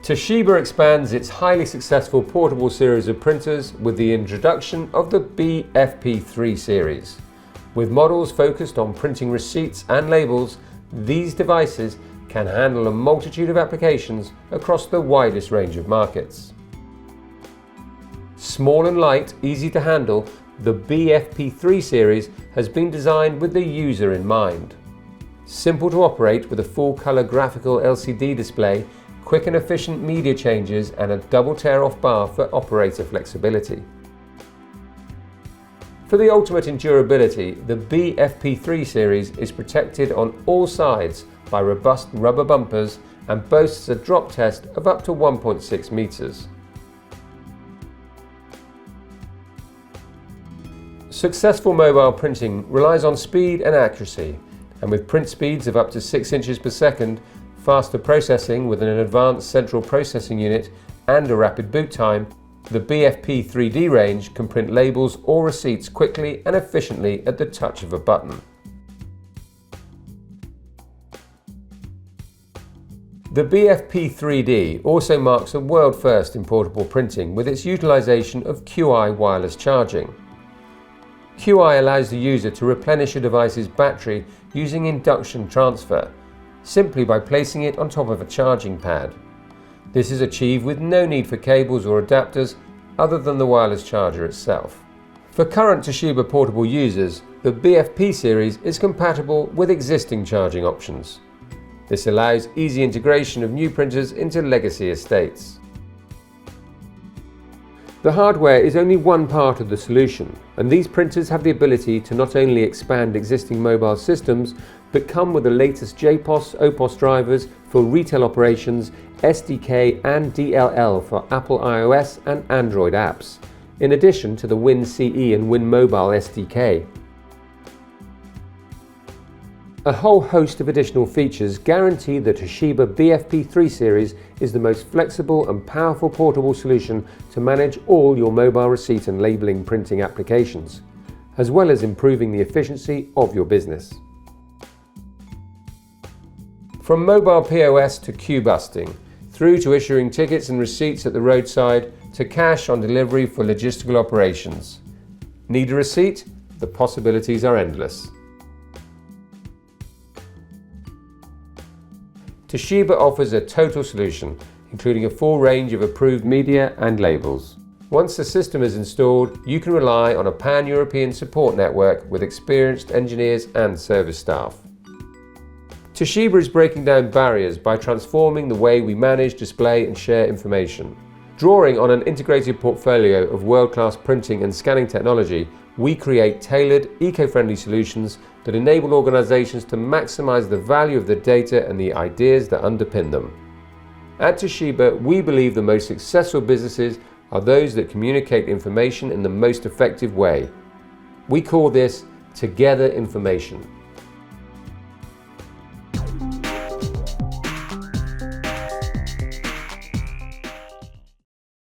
Toshiba expands its highly successful portable series of printers with the introduction of the BFP3 series. With models focused on printing receipts and labels, these devices can handle a multitude of applications across the widest range of markets. Small and light, easy to handle, the BFP3 series has been designed with the user in mind. Simple to operate with a full-color graphical LCD display, quick and efficient media changes, and a double tear-off bar for operator flexibility. For the ultimate in durability, the BFP3 series is protected on all sides by robust rubber bumpers and boasts a drop test of up to 1.6 meters. Successful mobile printing relies on speed and accuracy, and with print speeds of up to 6 inches per second, faster processing with an advanced central processing unit and a rapid boot time, the BFP 3D range can print labels or receipts quickly and efficiently at the touch of a button. The BFP 3D also marks a world first in portable printing with its utilization of QI wireless charging. QI allows the user to replenish a device's battery using induction transfer, simply by placing it on top of a charging pad. This is achieved with no need for cables or adapters other than the wireless charger itself. For current Toshiba portable users, the BFP series is compatible with existing charging options. This allows easy integration of new printers into legacy estates. The hardware is only one part of the solution, and these printers have the ability to not only expand existing mobile systems, but come with the latest JPOS, OPOS drivers for retail operations, SDK and DLL for Apple iOS and Android apps, in addition to the WinCE and WinMobile SDK. A whole host of additional features guarantee the Toshiba BFP3 series is the most flexible and powerful portable solution to manage all your mobile receipt and labeling printing applications, as well as improving the efficiency of your business. From mobile POS to queue busting, through to issuing tickets and receipts at the roadside, to cash on delivery for logistical operations. Need a receipt? The possibilities are endless. Toshiba offers a total solution, including a full range of approved media and labels. Once the system is installed, you can rely on a pan-European support network with experienced engineers and service staff. Toshiba is breaking down barriers by transforming the way we manage, display and share information. Drawing on an integrated portfolio of world-class printing and scanning technology, we create tailored, eco-friendly solutions that enable organizations to maximize the value of the data and the ideas that underpin them. At Toshiba, we believe the most successful businesses are those that communicate information in the most effective way. We call this Together Information.